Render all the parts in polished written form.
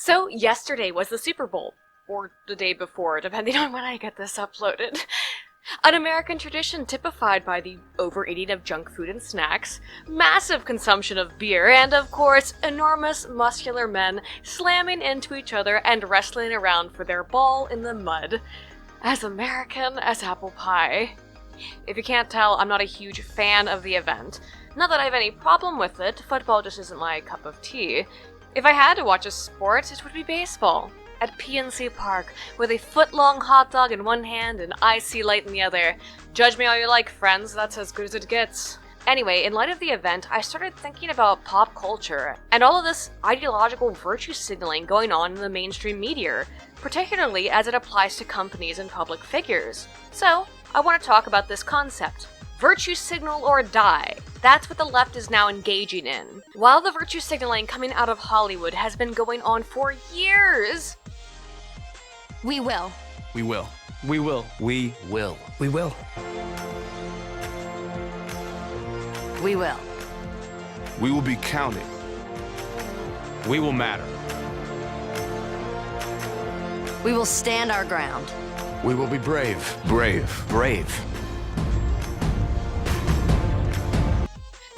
So yesterday was the Super Bowl, or the day before, depending on when I get this uploaded. An American tradition typified by the overeating of junk food and snacks, massive consumption of beer, and of course, enormous muscular men slamming into each other and wrestling around for their ball in the mud. As American as apple pie. If you can't tell, I'm not a huge fan of the event. Not that I have any problem with it, football just isn't my cup of tea. If I had to watch a sport, it would be baseball. At PNC Park, with a foot-long hot dog in one hand and icy light in the other. Judge me all you like, friends, that's as good as it gets. Anyway, in light of the event, I started thinking about pop culture, and all of this ideological virtue signaling going on in the mainstream media, particularly as it applies to companies and public figures. So, I want to talk about this concept. Virtue signal or die. That's what the left is now engaging in. While the virtue signaling coming out of Hollywood has been going on for years, We will. We will. We will. We will. We will. We will. We will be counted. We will matter. We will stand our ground. We will be brave. Brave. Brave.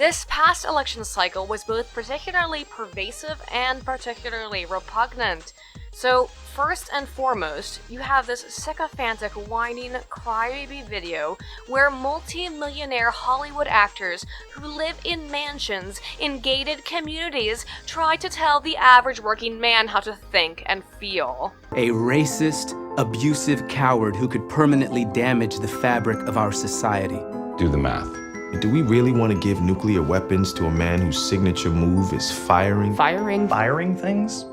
this past election cycle was both particularly pervasive and particularly repugnant. So, first and foremost, you have this sycophantic, whining, crybaby video where multi-millionaire Hollywood actors who live in mansions in gated communities try to tell the average working man how to think and feel. A racist, abusive coward who could permanently damage the fabric of our society. Do the math. Do we really want to give nuclear weapons to a man whose signature move is firing? Firing things?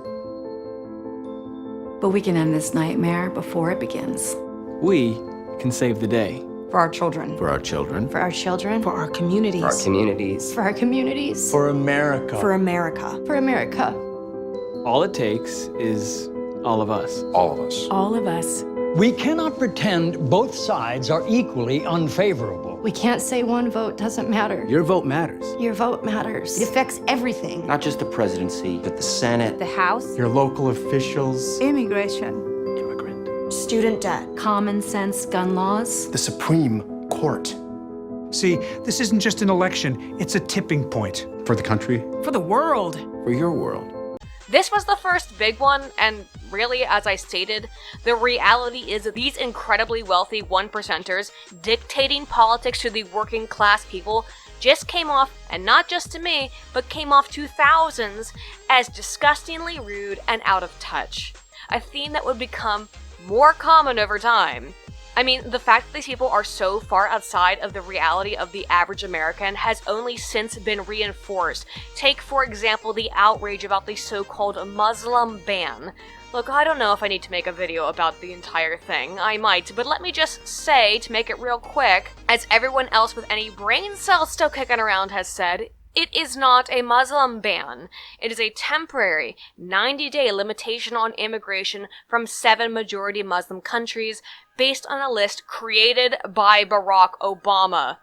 But we can end this nightmare before it begins. We can save the day. For our children. For our children. For our children. For our communities. For our communities. For our communities. For America. For America. For America. All it takes is all of us. All of us. All of us. We cannot pretend both sides are equally unfavorable. We can't say one vote doesn't matter. Your vote matters. Your vote matters. It affects everything. Not just the presidency, but the Senate. The House. Your local officials. Immigration. Immigrant. Student debt. Common sense gun laws. The Supreme Court. See, this isn't just an election, it's a tipping point. For the country. For the world. For your world. This was the first big one, and really, as I stated, the reality is that these incredibly wealthy one-percenters dictating politics to the working class people just came off, and not just to me, but came off to thousands, as disgustingly rude and out of touch. A theme that would become more common over time. I mean, the fact that these people are so far outside of the reality of the average American has only since been reinforced. Take, for example, the outrage about the so-called Muslim ban. Look, I don't know if I need to make a video about the entire thing. I might, but let me just say, to make it real quick, as everyone else with any brain cells still kicking around has said, it is not a Muslim ban. It is a temporary, 90-day limitation on immigration from 7 majority Muslim countries based on a list created by Barack Obama.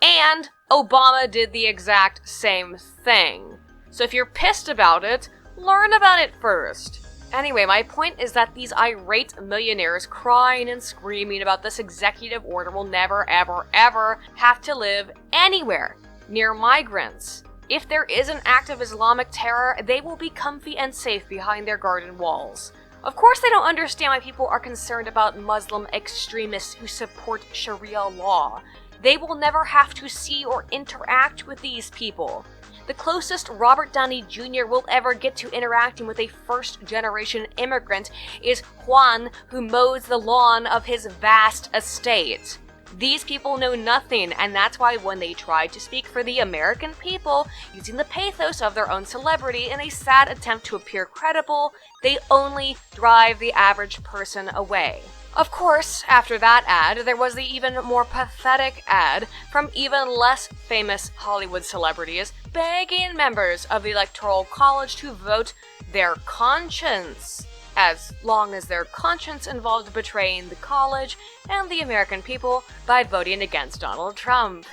And Obama did the exact same thing. So if you're pissed about it, learn about it first. Anyway, my point is that these irate millionaires crying and screaming about this executive order will never, ever, ever have to live anywhere near migrants. If there is an act of Islamic terror, they will be comfy and safe behind their garden walls. Of course, they don't understand why people are concerned about Muslim extremists who support Sharia law. They will never have to see or interact with these people. The closest Robert Downey Jr. will ever get to interacting with a first-generation immigrant is Juan, who mows the lawn of his vast estate. These people know nothing, and that's why when they try to speak for the American people, using the pathos of their own celebrity in a sad attempt to appear credible, they only drive the average person away. Of course, after that ad, there was the even more pathetic ad from even less famous Hollywood celebrities begging members of the Electoral College to vote their conscience, as long as their conscience involved betraying the college and the American people by voting against Donald Trump.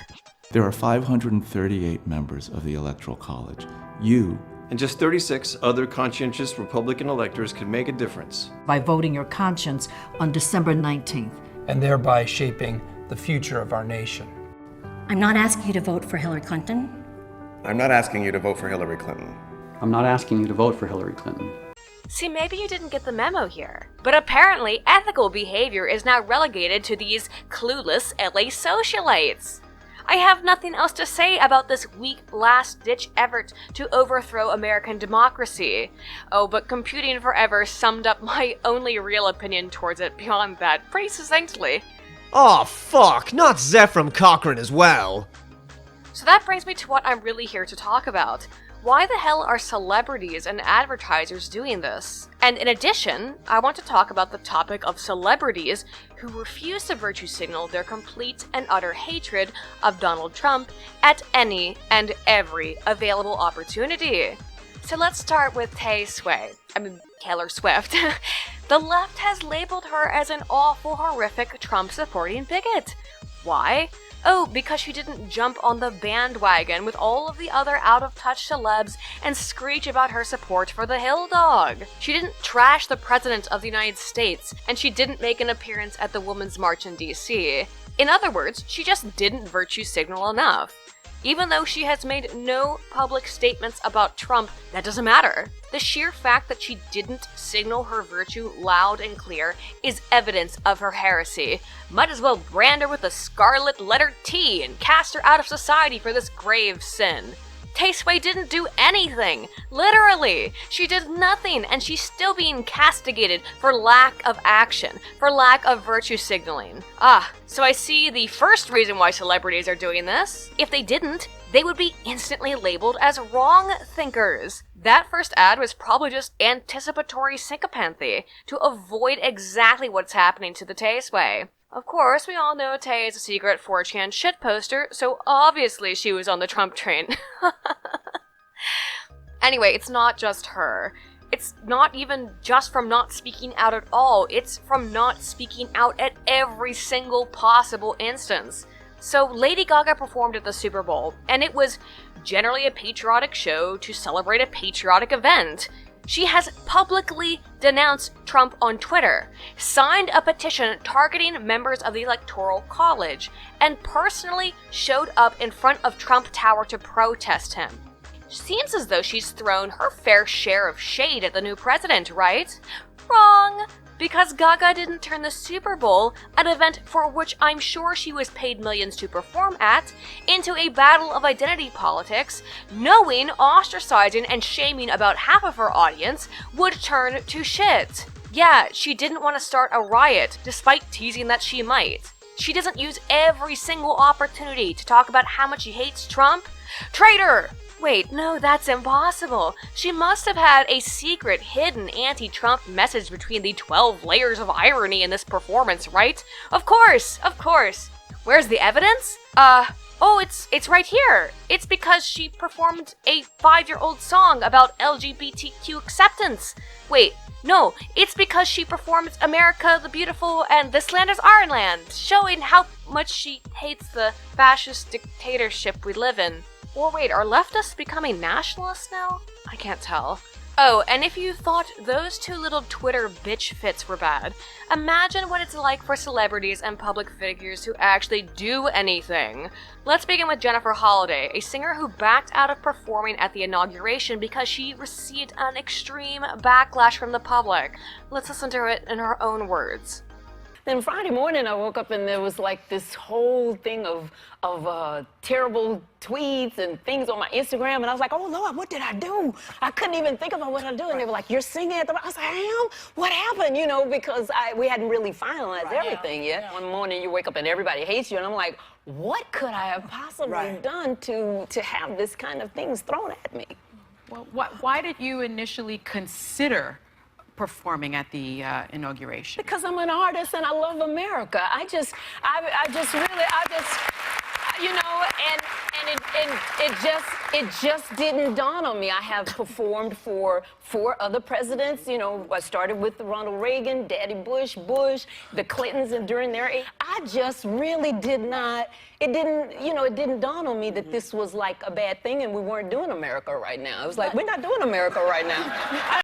There are 538 members of the Electoral College. You and just 36 other conscientious Republican electors could make a difference. By voting your conscience on December 19th. And thereby shaping the future of our nation. I'm not asking you to vote for Hillary Clinton. I'm not asking you to vote for Hillary Clinton. I'm not asking you to vote for Hillary Clinton. See, maybe you didn't get the memo here. But apparently, ethical behavior is now relegated to these clueless LA socialites. I have nothing else to say about this weak last-ditch effort to overthrow American democracy. Oh, but Computing Forever summed up my only real opinion towards it beyond that pretty succinctly. Aw, fuck, not Zephram Cochrane as well. So that brings me to what I'm really here to talk about. Why the hell are celebrities and advertisers doing this? And in addition, I want to talk about the topic of celebrities who refuse to virtue signal their complete and utter hatred of Donald Trump at any and every available opportunity. So let's start with Taylor Swift. The left has labeled her as an awful, horrific Trump-supporting bigot. Why? Oh, because she didn't jump on the bandwagon with all of the other out-of-touch celebs and screech about her support for the Hill Dog. She didn't trash the President of the United States, and she didn't make an appearance at the Women's March in D.C. In other words, she just didn't virtue signal enough. Even though she has made no public statements about Trump, that doesn't matter. The sheer fact that she didn't signal her virtue loud and clear is evidence of her heresy. Might as well brand her with a scarlet letter T and cast her out of society for this grave sin. Tay-Sway didn't do anything. Literally. She did nothing, and she's still being castigated for lack of action, for lack of virtue signaling. So I see the first reason why celebrities are doing this. If they didn't, they would be instantly labeled as wrong thinkers. That first ad was probably just anticipatory sycophancy to avoid exactly what's happening to the Tay-Sway. Of course, we all know Tay is a secret 4chan shitposter, so obviously she was on the Trump train. Anyway, it's not just her. It's not even just from not speaking out at all, it's from not speaking out at every single possible instance. So Lady Gaga performed at the Super Bowl, and it was generally a patriotic show to celebrate a patriotic event. She has publicly denounced Trump on Twitter, signed a petition targeting members of the Electoral College, and personally showed up in front of Trump Tower to protest him. Seems as though she's thrown her fair share of shade at the new president, right? Wrong! Because Gaga didn't turn the Super Bowl, an event for which I'm sure she was paid millions to perform at, into a battle of identity politics, knowing ostracizing and shaming about half of her audience would turn to shit. Yeah, she didn't want to start a riot, despite teasing that she might. She doesn't use every single opportunity to talk about how much she hates Trump. Traitor! Wait, no, that's impossible. She must have had a secret, hidden anti-Trump message between the 12 layers of irony in this performance, right? Of course! Where's the evidence? It's right here. It's because she performed a 5-year-old song about LGBTQ acceptance. Wait, no, it's because she performed America the Beautiful and This Land is Our Land, showing how much she hates the fascist dictatorship we live in. Or wait, are leftists becoming nationalists now? I can't tell. Oh, and if you thought those two little Twitter bitch fits were bad, imagine what it's like for celebrities and public figures who actually do anything. Let's begin with Jennifer Holliday, a singer who backed out of performing at the inauguration because she received an extreme backlash from the public. Let's listen to it in her own words. Then Friday morning I woke up and there was like this whole thing of terrible tweets and things on my Instagram, and I was like, oh Lord, what did I do? I couldn't even think about what I do, and they were like, you're singing at the... I was like, I am? What happened? You know, because we hadn't really finalized everything yet. Yeah. One morning you wake up and everybody hates you, and I'm like, what could I have possibly done to have this kind of things thrown at me? Well, why did you initially consider performing at the inauguration? Because I'm an artist and I love America. I just, you know, it just didn't dawn on me. I have performed for 4 other presidents. You know, I started with Ronald Reagan, Daddy Bush, the Clintons, and during their age, I just really did not. It didn't dawn on me that this was like a bad thing, and we weren't doing America right now. It was like, we're not doing America right now.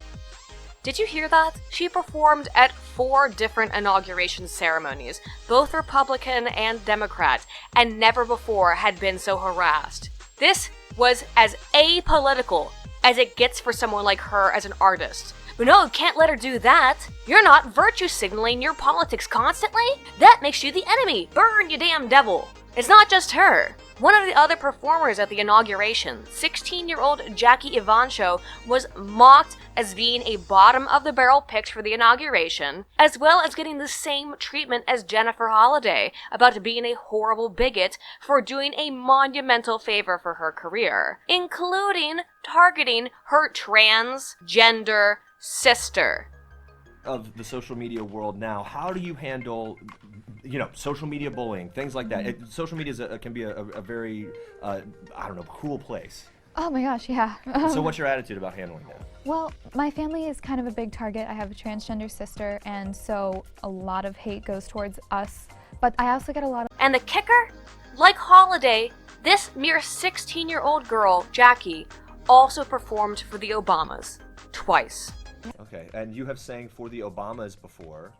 Did you hear that? She performed at 4 different inauguration ceremonies, both Republican and Democrat, and never before had been so harassed. This was as apolitical as it gets for someone like her as an artist. But no, you can't let her do that. You're not virtue signaling your politics constantly? That makes you the enemy. Burn, you damn devil. It's not just her. One of the other performers at the inauguration, 16-year-old Jackie Evancho, was mocked as being a bottom-of-the-barrel pick for the inauguration, as well as getting the same treatment as Jennifer Holliday about being a horrible bigot for doing a monumental favor for her career, including targeting her transgender sister. Of the social media world now, how do you handle, social media bullying, things like that? Social media can be a very, cruel place. Oh my gosh, yeah. So what's your attitude about handling that? Well, my family is kind of a big target. I have a transgender sister, and so a lot of hate goes towards us. But I also get a lot of... And the kicker? Like Holiday, this mere 16-year-old girl, Jackie, also performed for the Obamas. Twice. Okay, and you have sang for the Obamas before.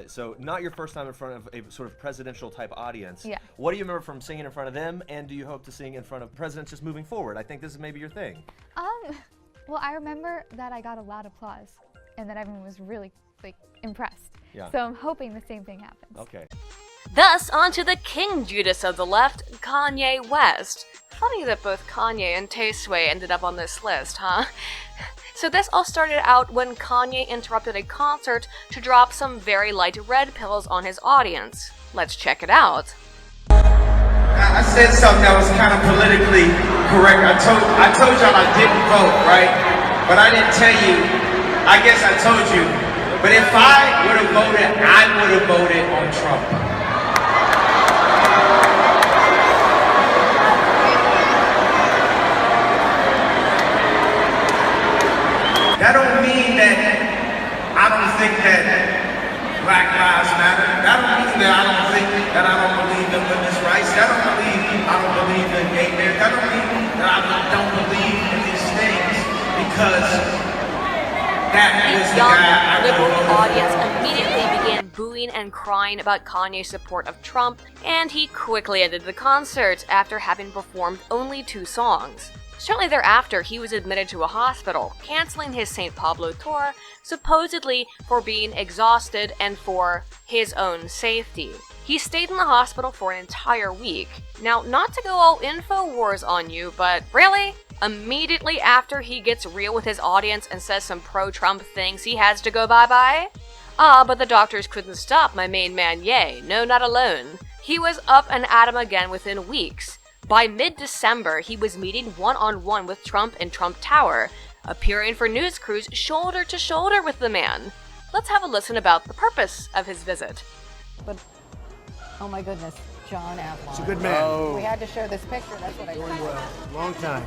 So not your first time in front of a sort of presidential type audience. Yeah. What do you remember from singing in front of them, and do you hope to sing in front of presidents just moving forward? I think this is maybe your thing. Well, I remember that I got a lot of applause, and that everyone was really, impressed. Yeah. So I'm hoping the same thing happens. Okay. Thus, onto the King Judas of the left, Kanye West. Funny that both Kanye and Tay-Sway ended up on this list, huh? So this all started out when Kanye interrupted a concert to drop some very light red pills on his audience. Let's check it out. I said something that was kind of politically correct. I told y'all I didn't vote, right? But I didn't tell you. I guess I told you. But if I would have voted, I would have voted on Trump. That don't mean that I don't think that Black Lives Matter. That don't mean that I don't think that I don't believe in women's rights. That don't mean I don't believe in gay marriage. That don't mean that I don't believe in these things because that was the guy I liberal audience immediately began booing and crying about Kanye's support of Trump, and he quickly ended the concert after having performed only 2 songs. Shortly thereafter, he was admitted to a hospital, canceling his St. Pablo tour, supposedly for being exhausted and for his own safety. He stayed in the hospital for an entire week. Now, not to go all InfoWars on you, but really? Immediately after he gets real with his audience and says some pro-Trump things, he has to go bye-bye? But the doctors couldn't stop my main man Ye. No, not alone. He was up and at 'em again within weeks. By mid-December, he was meeting one-on-one with Trump in Trump Tower, appearing for news crews shoulder to shoulder with the man. Let's have a listen about the purpose of his visit. But, oh my goodness, John Avalon. He's a good man. Oh. We had to show this picture, that's what I Doing well. Long time.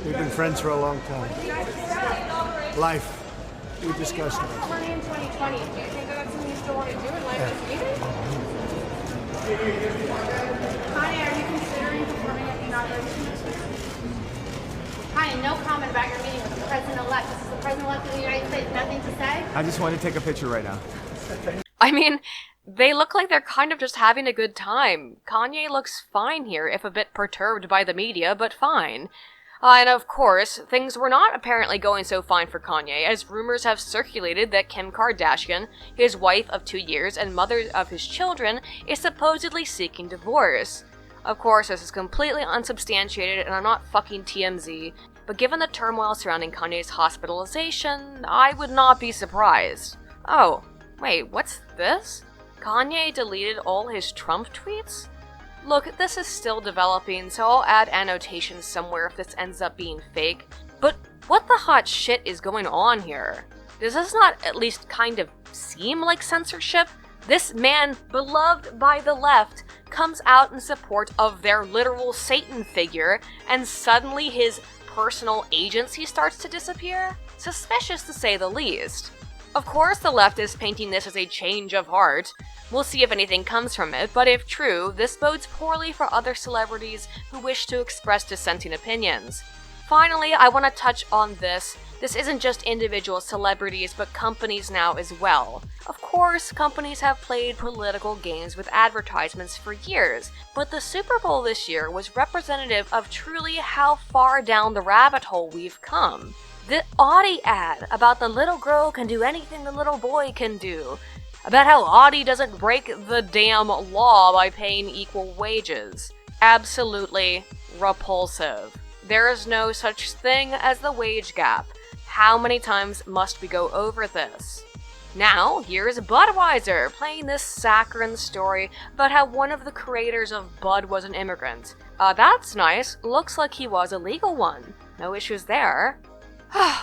We've been friends for a long time. Life. We discussed it. Money in 2020. Do you think that's something you still want to do in life this meeting? Kanye, are you considering performing at the inauguration next week? Kanye, no comment about your meeting with the president-elect. This is the president-elect of the United States. Nothing to say? I just want to take a picture right now. I mean, they look like they're kind of just having a good time. Kanye looks fine here, if a bit perturbed by the media, but fine. And of course, things were not apparently going so fine for Kanye, as rumors have circulated that Kim Kardashian, his wife of 2 years and mother of his children, is supposedly seeking divorce. Of course, this is completely unsubstantiated, and I'm not fucking TMZ, but given the turmoil surrounding Kanye's hospitalization, I would not be surprised. Oh, wait, what's this? Kanye deleted all his Trump tweets? Look, this is still developing, so I'll add annotations somewhere if this ends up being fake. But what the hot shit is going on here? Does this not at least kind of seem like censorship? This man, beloved by the left, comes out in support of their literal Satan figure, and suddenly his personal agency starts to disappear? Suspicious to say the least. Of course, the left is painting this as a change of heart. We'll see if anything comes from it, but if true, this bodes poorly for other celebrities who wish to express dissenting opinions. Finally, I want to touch on this. This isn't just individual celebrities, but companies now as well. Of course, companies have played political games with advertisements for years, but the Super Bowl this year was representative of truly how far down the rabbit hole we've come. The Audi ad about the little girl can do anything the little boy can do. About how Audi doesn't break the damn law by paying equal wages. Absolutely repulsive. There is no such thing as the wage gap. How many times must we go over this? Now, here's Budweiser playing this saccharine story about how one of the creators of Bud was an immigrant. That's nice. Looks like he was a legal one. No issues there.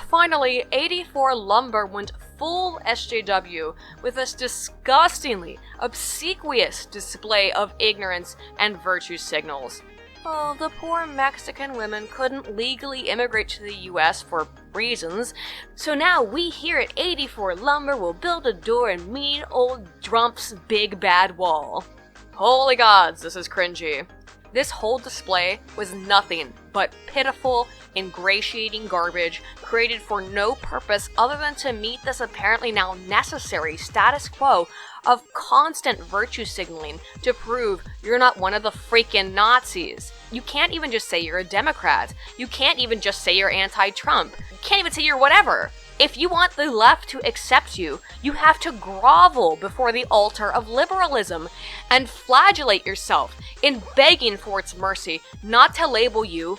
Finally, 84 Lumber went full SJW with this disgustingly obsequious display of ignorance and virtue signals. Oh, the poor Mexican women couldn't legally immigrate to the US for reasons, so now we here at 84 Lumber will build a door in mean old Trump's big bad wall. Holy gods, this is cringy. This whole display was nothing but pitiful, ingratiating garbage created for no purpose other than to meet this apparently now necessary status quo of constant virtue signaling to prove you're not one of the freaking Nazis. You can't even just say you're a Democrat. You can't even just say you're anti-Trump. You can't even say you're whatever. If you want the left to accept you, you have to grovel before the altar of liberalism and flagellate yourself in begging for its mercy, not to label you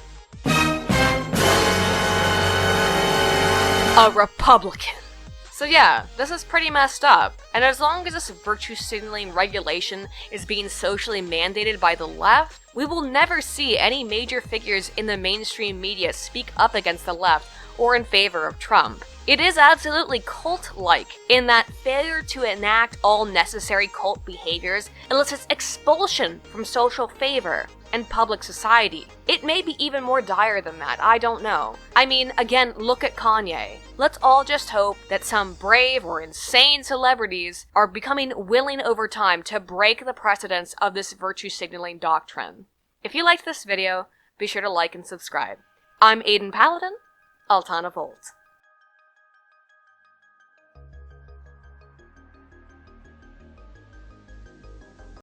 a Republican. So yeah, this is pretty messed up, and as long as this virtue signaling regulation is being socially mandated by the left, we will never see any major figures in the mainstream media speak up against the left or in favor of Trump. It is absolutely cult-like in that failure to enact all necessary cult behaviors elicits expulsion from social favor and public society. It may be even more dire than that, I don't know. I mean, again, look at Kanye. Let's all just hope that some brave or insane celebrities are becoming willing over time to break the precedents of this virtue signaling doctrine. If you liked this video, be sure to like and subscribe. I'm Aiden Paladin, Altana Volt.